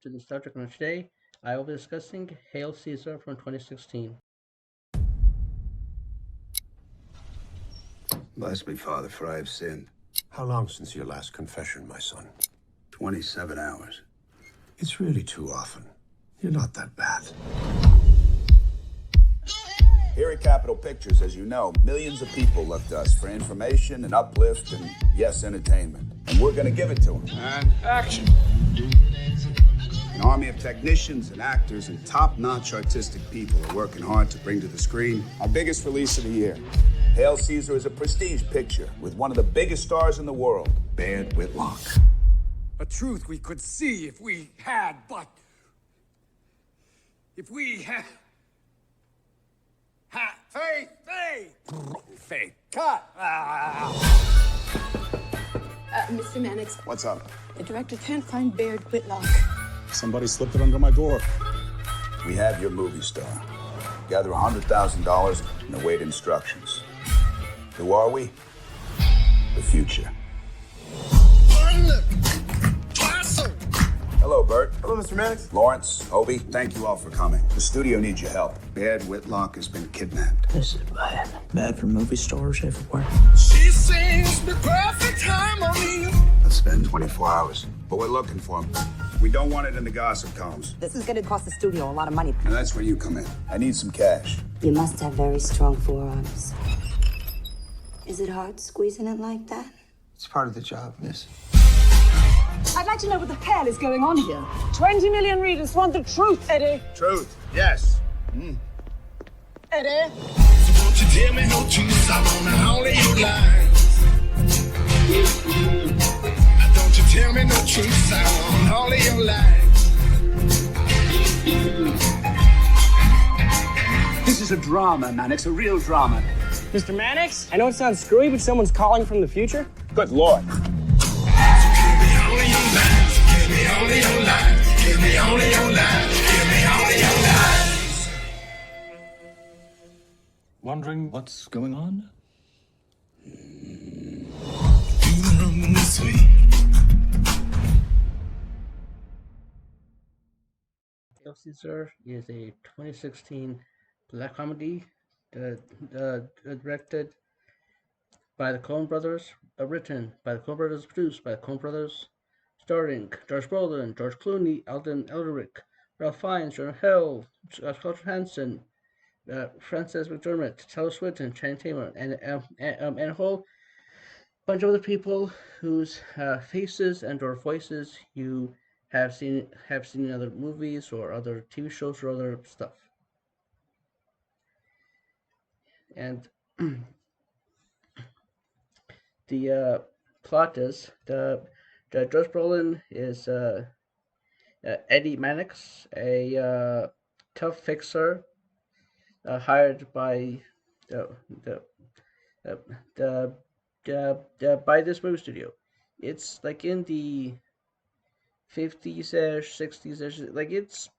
to the subject matter today. I will be discussing Hail Caesar from 2016. Bless me, Father, for I have sinned. How long since your last confession, my son? 27 hours. It's really too often. You're not that bad. Here at Capitol Pictures, as you know, millions of people look to us for information and uplift and, yes, entertainment. And we're going to give it to them. And action. An army of technicians and actors and top-notch artistic people are working hard to bring to the screen Our biggest release of the year. Hail Caesar is a prestige picture with one of the biggest stars in the world, Baird Whitlock. A truth we could see if we had, but... If we had... Faith. Cut! Mr. Mannix, What's up? the director can't find Baird Whitlock. Somebody slipped it under my door. We have your movie star. Gather $100,000 and await instructions. Who are we? The future. Hello, Bert. Hello, Mr. Mannix. Lawrence, Obi, thank you all for coming. The studio needs your help. Baird Whitlock has been kidnapped. This is bad. Bad for movie stars everywhere. She sings the perfect harmony. Let's spend 24 hours. But we're looking for him. We don't want it in the gossip columns. This is going to cost the studio a lot of money. And that's where you come in. I need some cash. You must have very strong forearms. Is it hard squeezing it like that? It's part of the job, miss. I'd like to know what the hell is going on here. 20 million readers want the truth, Eddie. Truth, yes. Eddie? So won't you tell me no truth? I wanna all of your lies. Don't you tell me no truth? I want all of your lies. This is a drama, Mannix, a real drama. Mr. Mannix, I know it sounds screwy, but someone's calling from the future. Good Lord. Wondering what's going on? Hail Caesar is a 2016 black comedy directed by the Coen Brothers, written by the Coen Brothers, produced by the Coen Brothers, starring Josh Brolin, George Clooney, Alden Ehrenreich, Ralph Fiennes, Jonah Hill, Scarlett Johansson, Frances McDermott, Taylor Swinton, Channing Tatum, and a whole bunch of other people whose faces and or voices you have seen in other movies or other TV shows or other stuff. And the plot is the Josh Brolin is Eddie Mannix, a tough fixer hired by by this movie studio. It's like in the 50s-ish, 60s-ish, like it's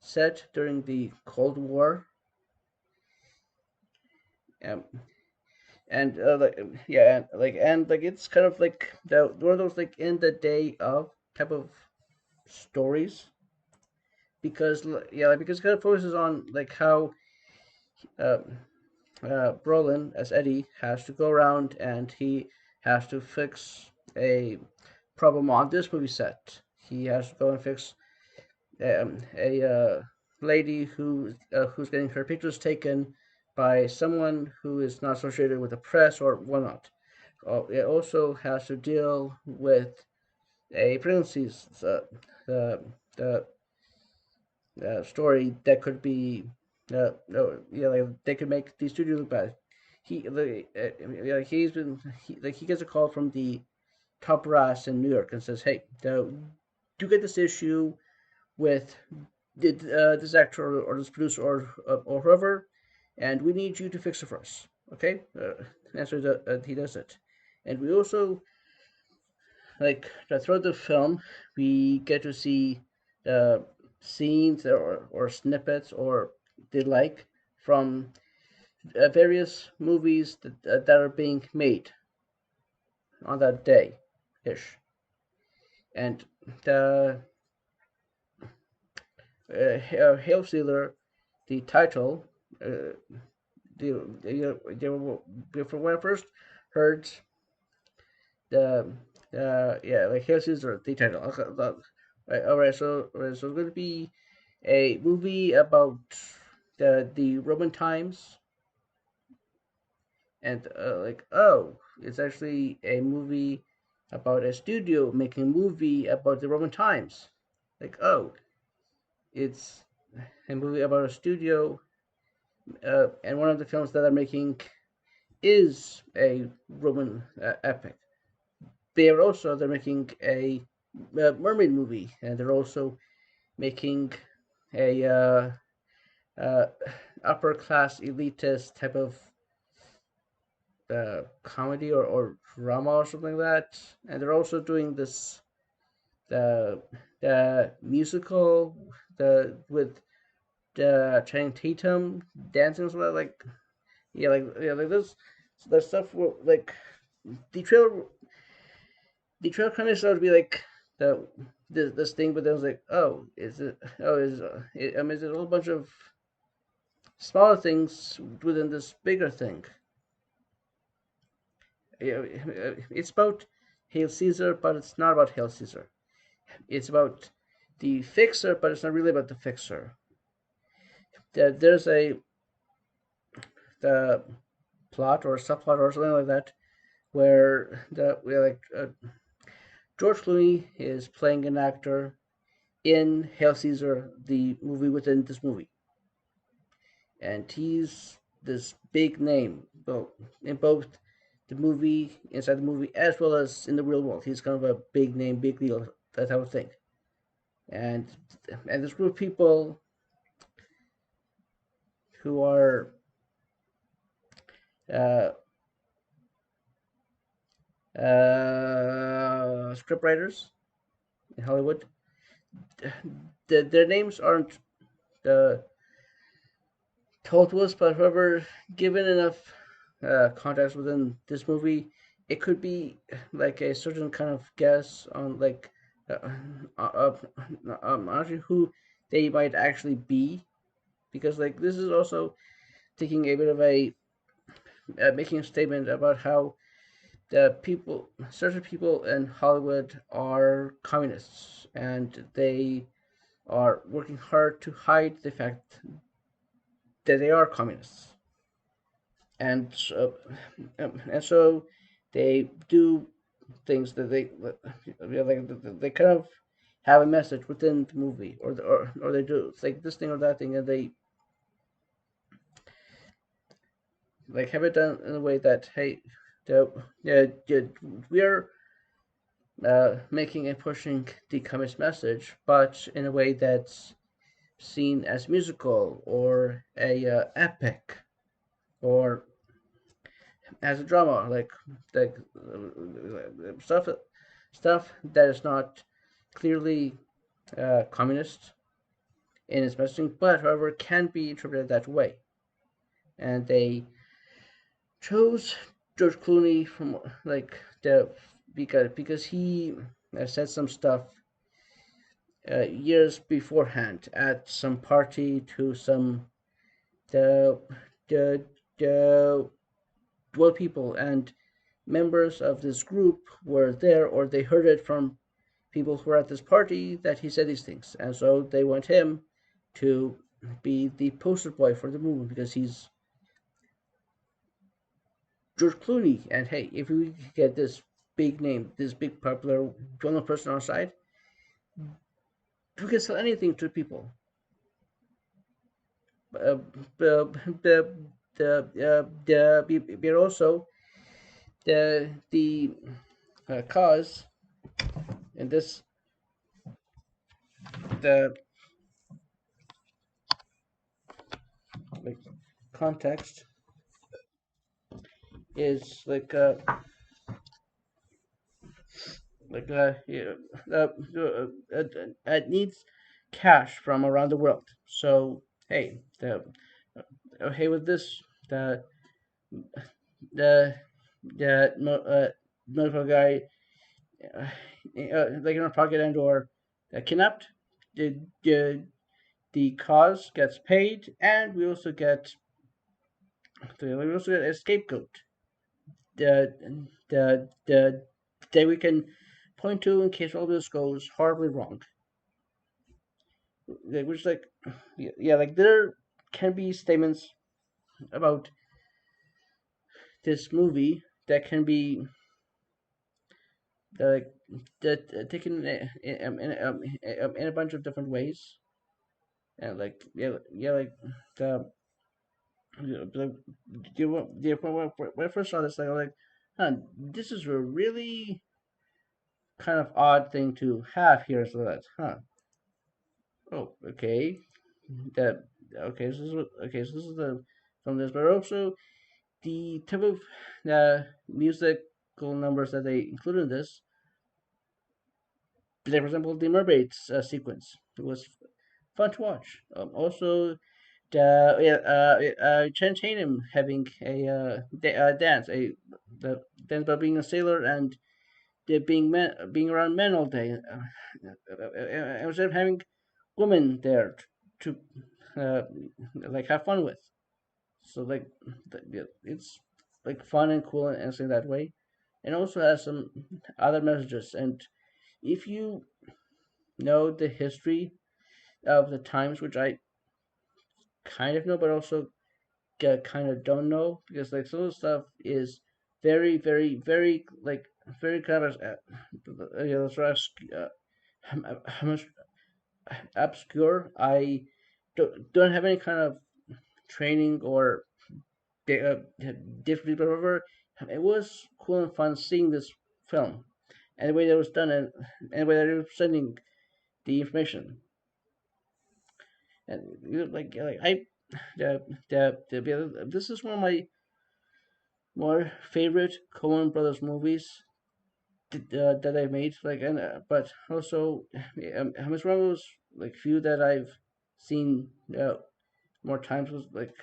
set during the Cold War. And it's kind of like one of those like in the day of type of stories, because because it kind of focuses on like how Brolin as Eddie has to go around and he has to fix a problem on this movie set. He has to go and fix a lady who's getting her pictures taken by someone who is not associated with the press or whatnot. It also has to deal with a pregnancy story that could be they could make the studio look bad. He gets a call from the top brass in New York and says, "Hey, do get this issue with this actor or this producer or whoever, and we need you to fix it for us." Okay, and so he does it, and we also throughout the film we get to see scenes or snippets or the like from various movies that are being made on that day ish, and Hail Caesar, the title, uh, from when I first heard the yeah, like Hail Caesar, the title. All right, so it's going to be a movie about the Roman times, and like, oh, it's actually a movie about a studio making a movie about the Roman times. Like, oh, it's a movie about a studio, and one of the films that they're making is a Roman epic. They're making a mermaid movie, and they're also making a uh, upper class elitist type of comedy or drama or something like that. And they're also doing this the musical with Channing Tatum dancing as well. Like, like this, there's stuff where, like, the trailer the trailer kind of started to be like the this thing, but then I was like, oh, is it? Oh, I mean, is it a whole bunch of smaller things within this bigger thing? Yeah, it's about Hail Caesar, but it's not about Hail Caesar. It's about the fixer, but it's not really about the fixer. There's a the plot or subplot or something like that where George Clooney is playing an actor in Hail Caesar, the movie within this movie, and he's this big name, in both the movie, inside the movie, as well as in the real world. He's kind of a big name, big deal, that type of thing. And this group of people who are uh, scriptwriters in Hollywood, their names aren't uh, told to us, but however, given enough context within this movie, it could be like a certain kind of guess on like uh, uh, actually who they might actually be, because like this is also taking a bit of a making a statement about how certain people in Hollywood are communists, and they are working hard to hide the fact that they are communists. And so they do things that they kind of have a message within the movie, or they do it's like this thing or that thing, and they like have it done in a way that, hey, yeah, we are making and pushing the communist message, but in a way that's seen as musical or a epic, or as a drama, like stuff that is not clearly communist in its messaging, but however can be interpreted that way. And they chose George Clooney from like the because he said some stuff years beforehand at some party to some the the the well people, and members of this group were there, or they heard it from people who were at this party that he said these things, and so they want him to be the poster boy for the movie because he's George Clooney. And hey, if we get this big name, this big popular well-known person on our side, we can sell anything to people. Uh, but also the cause in this the like context is yeah, it needs cash from around the world. So hey, hey, with this the medical guy like in our pocket and or kidnapped, the cause gets paid, and we also get a scapegoat. The that we can point to in case all this goes horribly wrong. Which like yeah, like there can be statements about this movie that can be like that taken in a bunch of different ways, and like like the the when I first saw this, like, I'm like, huh, this is a really kind of odd thing to have here. So that, huh? Oh, okay. That okay. So this is the from this, but also the type of musical numbers that they include in this. Like for example, the mermaids sequence. It was fun to watch. Also, Chen Tatum having a dance, the dance about being a sailor and being around men all day. Instead of having women there to uh, like have fun with. So like yeah, it's like fun and cool and in that way, and also has some other messages. And if you know the history of the times, which I kind of know, but also kind of don't know, because like some of the stuff is very like very kind of sort of how much obscure. I don't have any kind of training or different, but whatever. It was cool and fun seeing this film and the way that it was done, and the way that it was presenting the information. And like I this is one of my more favorite Coen Brothers movies that I've made. Like, and but also, it's one of those like few that I've seen more times. Was like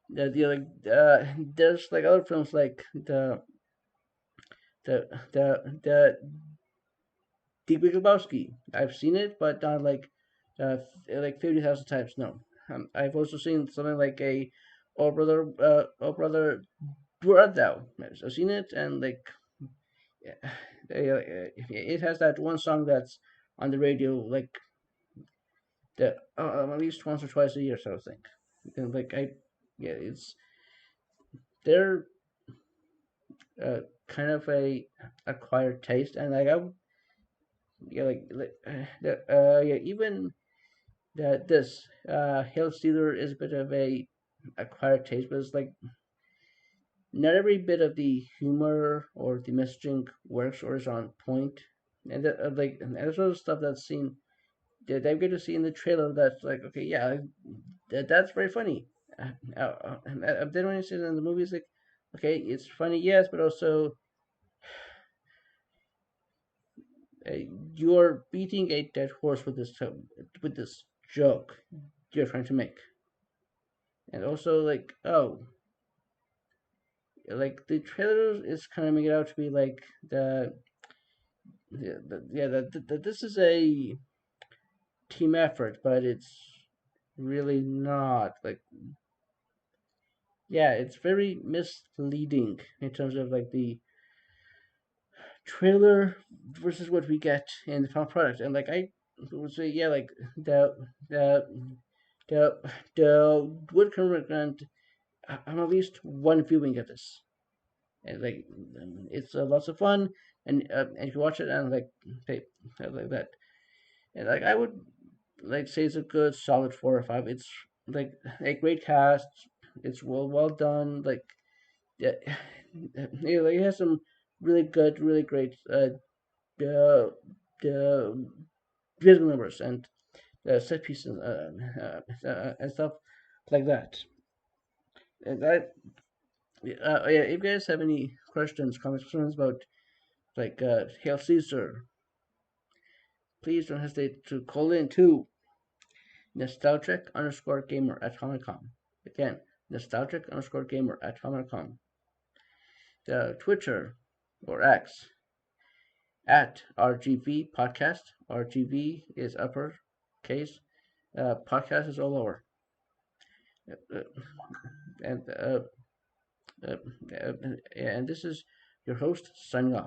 like there's like other films like the Deep Lebowski. I've seen it, but not like 50,000 times. No, I've also seen something like a Oh Brother, Where Art Thou? I've seen it, and like it has that one song that's on the radio like at least once or twice a year, sort of thing. And like it's they're kind of a acquired taste, and like I yeah, even that this Hail Caesar is a bit of a acquired taste, but it's like not every bit of the humor or the messaging works or is on point, and that and there's sort of stuff that's seen that I get to see in the trailer. That's like okay, yeah, that's very funny. Then when you see it in the movie, it's like okay, it's funny, yes, but also uh, you're beating a dead horse with this joke you're trying to make, and also like oh, like the trailer is kind of making it out to be like that this is a team effort, but it's really not. Like yeah, it's very misleading in terms of like the trailer versus what we get in the final product, and like I would say yeah, like the the would recommend I'm at least one viewing of this. And like it's lots of fun, and you can watch it and like hey, like that. And like I would like say it's a good solid 4 or 5. It's like a great cast. It's well done. Like yeah, like it has some really good, really great uh, uh, visual numbers and set pieces and stuff like that. And yeah, if you guys have any questions, comments, concerns about like Hail Caesar, please don't hesitate to call in to nostalgic_gamer at hotmail.com. Again, nostalgic_gamer at hotmail.com. The Twitter or X at RGV podcast. RGV is upper case. podcast is all over. Uh, and uh, uh, and this is your host signing off.